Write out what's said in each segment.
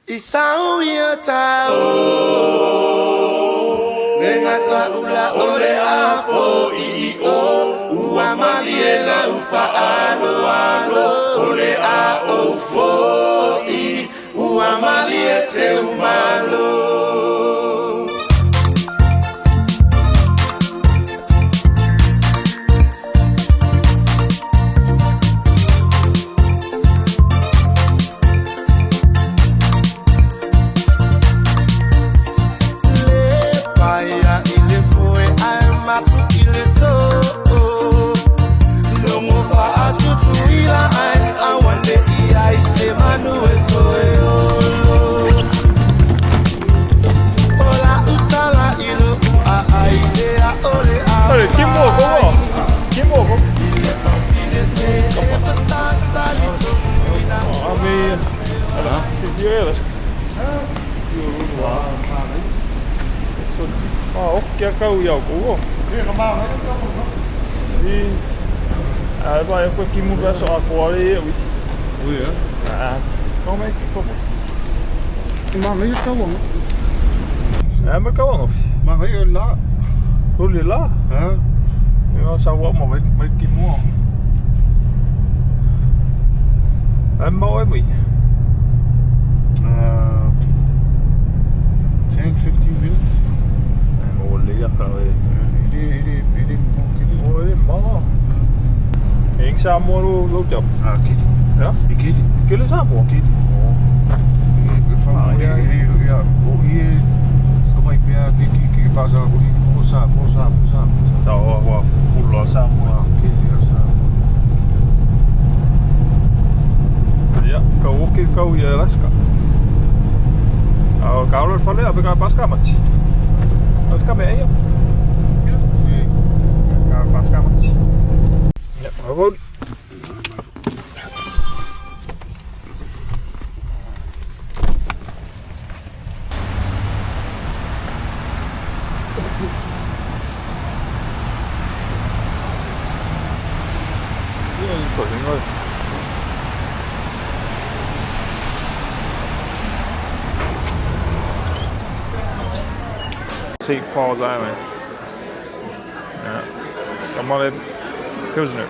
Isau yata Nengata ula ole afo i o Uamaliela ufa alo alo Ole a ofo i Uamaliete umalo Cái câu dầu cũ không? Đi bà em quay kim một cái sọ qua đi Ui có mấy không? Mà mấy câu không? Em mới câu không? Mà mấy cái lá Tôi liền lá nhưng mà sao quá mà mấy kim mua không? Em bao em bị 10-15 minutes. Ini Ôi má Anh Samoa lâu chậm Kili. Ja? Kili. Kili Samoa? Kili. Ska inte mer det fasa på Sapa. Så var fulla Samoa. Kili och Sapa. Ja, kau ya raska. Kau lu fale apa kau pas kamat? Pas kamat ya? Ja, zie. Kau pas kamat. Ja, gewoon. St. Paul's Island. Ja. Allemaal in Pilsner.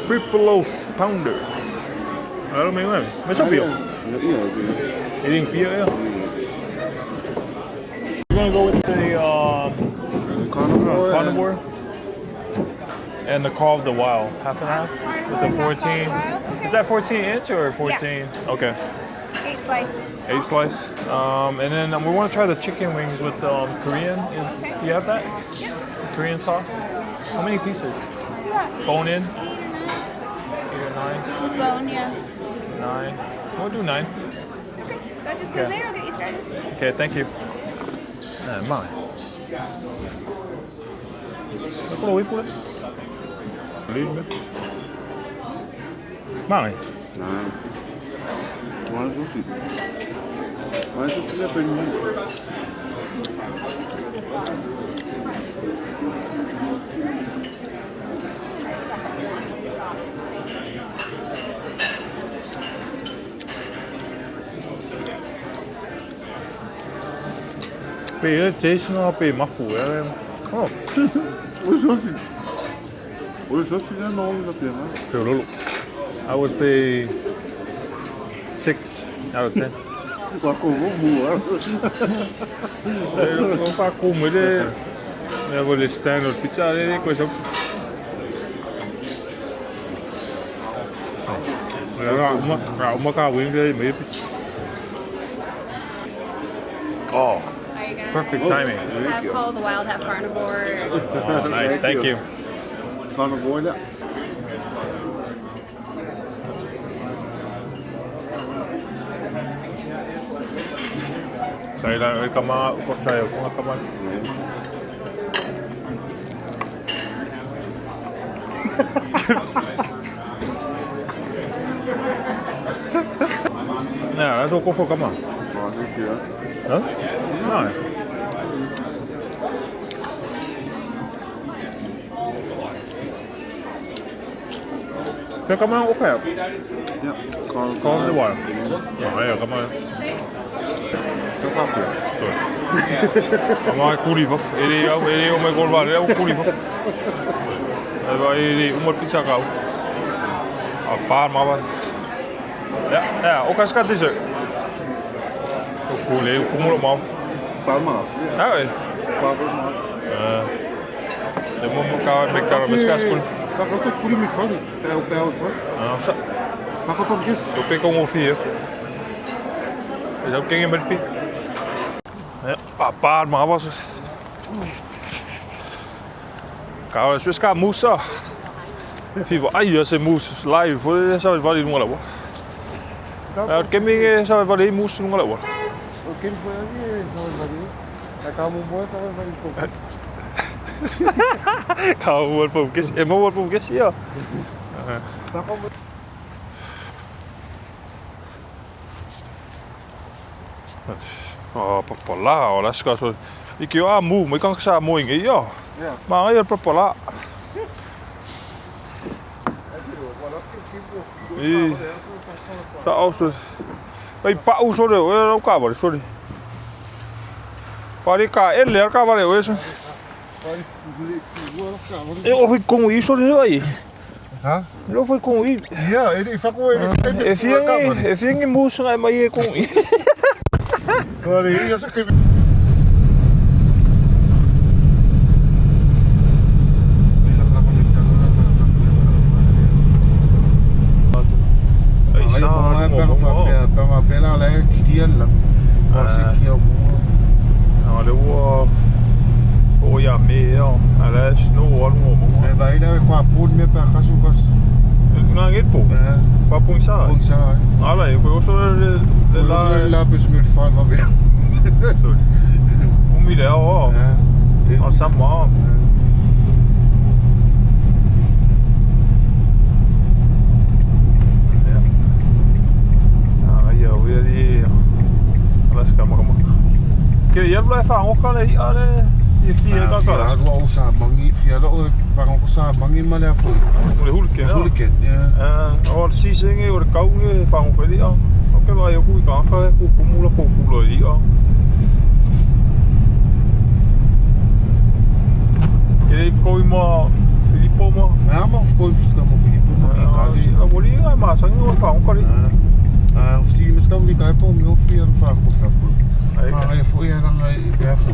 Triple loaf pounder. Ja, dat meen je wel. Met zo'n bier? You think beer, yeah? We're gonna go with the carnivore and the Call of the Wild, half and half with the 14. Is that 14 inch or 14? Yeah. Okay. 8 slices. 8 slice. And then we want to try the chicken wings with Korean. Do you have that? Yeah. Korean sauce? How many pieces? Bone in? 8 or 9? Bone, yeah. 9. We'll do 9. Okay. That just goes there. I'll get you started. Okay, thank you. Mine. Quello vuoi pure? Male. Buona sushi. Buona sushi per me. Bì Jason bì mà phủ em. Ôi sushi. Ôi sushi là ngon là tiền á. Kiểu lulu. I would say 6 out of 10. Quả cổ có mùa. Non fa come le voglio standard pizza di questo. Uma cá wing đây mấy pizza. Oh. Perfect timing. Half Call of the Wild, half carnivore. Oh, nice. Thank you. Carnivore đó. Đây là cái cama có trái cũng là cama. Nè, nó số có cama. Còn cái kia. Hả? Rồi. Kan kan man åka här? Ja, Kan det vara? Ja, ja, kan man. Dat gaat weer. Kan man kurifaf. Ini om ik hoor waar, ja, kurifaf. Dat was ini umur pizza kau. Apa maar. Ja, ook als het is er. Cool, hè? Kom maar op, man. Palma. Ja, hè? Je moet elkaar met elkaar met elkaar schoenen. Dat gaat zo schoenen met vallen. Bij ons, hoor. Ja, zo. Dat gaat op gis. Zo pik om 4. Is ook king met piek. Ja, paard maar was het. Kau, dat is weer moes zo. Vivo, ai, dat is moes live voor de zou het wel doen hoor. Ja, het camping zou het wel die moes doen hoor. Oké, voor je zou het wel doen. Hij kan me mooi zou het wel doen. Kau buat podcast, mau buat podcast ya. Papala, dat is gewoon. Ik ja moe, maar ik kan gezegd mooi in ja. Maar hier papala. Dat auto. Hey, pauze sorry, ook kabar, sorry. Parika, leer kabar hoor. Eu fui com isso aí. Hã? Eu fui com isso. Ja, ik vak mooi. Eu vim em música, mas eu com isso. Olha, eu já sei. Para pela lá que dia lá. Você que é o Ja, det var jag med ja. Eller snål mormor. É vai lá com a pôr me para cá sucas. Não é på. Bara på insar. Oi, sai. Alla, eu också det Lá besmurt fall var vi. Så. Om det ja. Ja, samma. Ja, vi är i alla ska man komma. Kan jag bli fan åka det i 4 dagar. Ja, det var också många fjäll och var också många man där för. Det hulken. Ja. Hulken, ja. Och sising och kaunge fan för det ja. Okej, vad jag går igång kan jag kumula kokula i ja. Jag får ju ma Filippo ma. Ja, maar foi ficar mo Filippo mo Ja, jag var ju ma sang och fan kan det. Sim, mas kan vi kai på meu filho fak på fak. Maar jag får jag där för.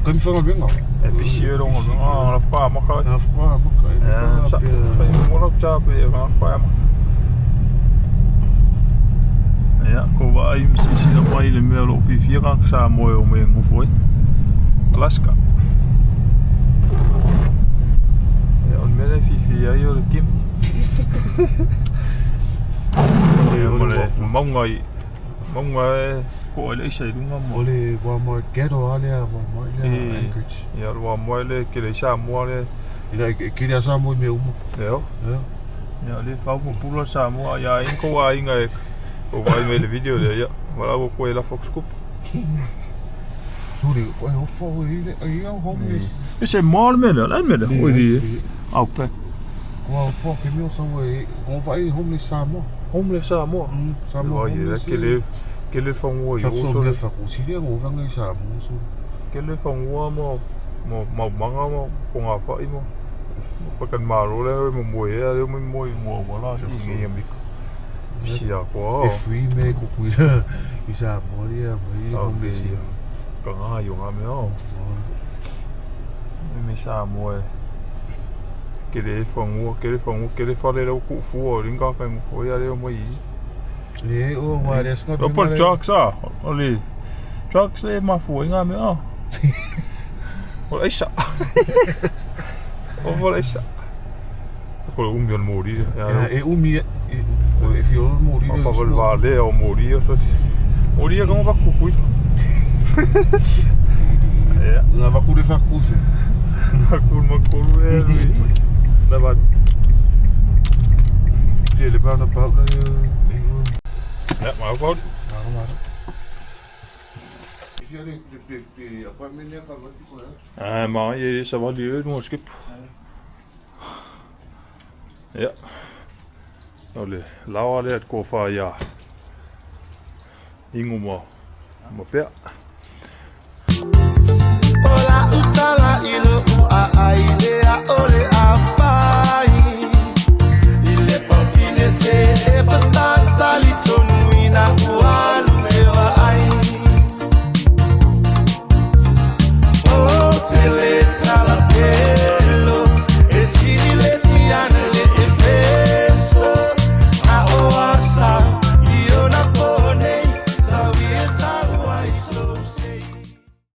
Kan få någon ringa. Episode då. Ja, det får man kan. Ja, får man kan. Ja, så. Jag måste ta på det va. Får jag. Ja, kom var ju precis där på ile med och vi 4 Samoa och med och foi. Alaska. Ja, och med det fifi jag gör Kim. Mong gọi lấy xe đúng không? Ole var mo ghetto ale var mo Anchorage. Ja, det var mo le que le Samoa le. Jag queria só mo meu. Ja. Ja. Ja, det var på pulo Samoa. Ja, en ko wa inga. Og var med i video der. Ja, var der på eller Fox Cup. Sorry, jag får ju homeless. Vi ser mal med det, eller med det. Oj det. Aupe. Wow, fuck, meu são on vai homeless Samoa. Homeless Samoa. Samoa. Ja, Kelle phòng ngồi Fakso me fakso si dia ngo vang sa mo so. Kelle phòng ngồi mo manga mo kung afa imo. Fakan maro le mo moe le mo moe mo wala ngi mi. Sia ko. E free me ko kuira. Isa mo dia mo homeless. Ka nga yo nga me o. Mi sa mo. Kelle phòng le ku fu o ringa ka mo ya le mo yi. Nee, maar dat is nog op een trucks ollie trucks le maar voor inga me ah wat is dat wat is dat ik wil mori ja if you mori of wel waarde of mori of mori kan ook goed ja la va courir faire course cool dat wat je le pas pas ja, maar ook goed. Maar je is wel die uitmoorskip. Ja. Ole lawa le at ko fa ya. Ingu mo. Mo pea. Ola utala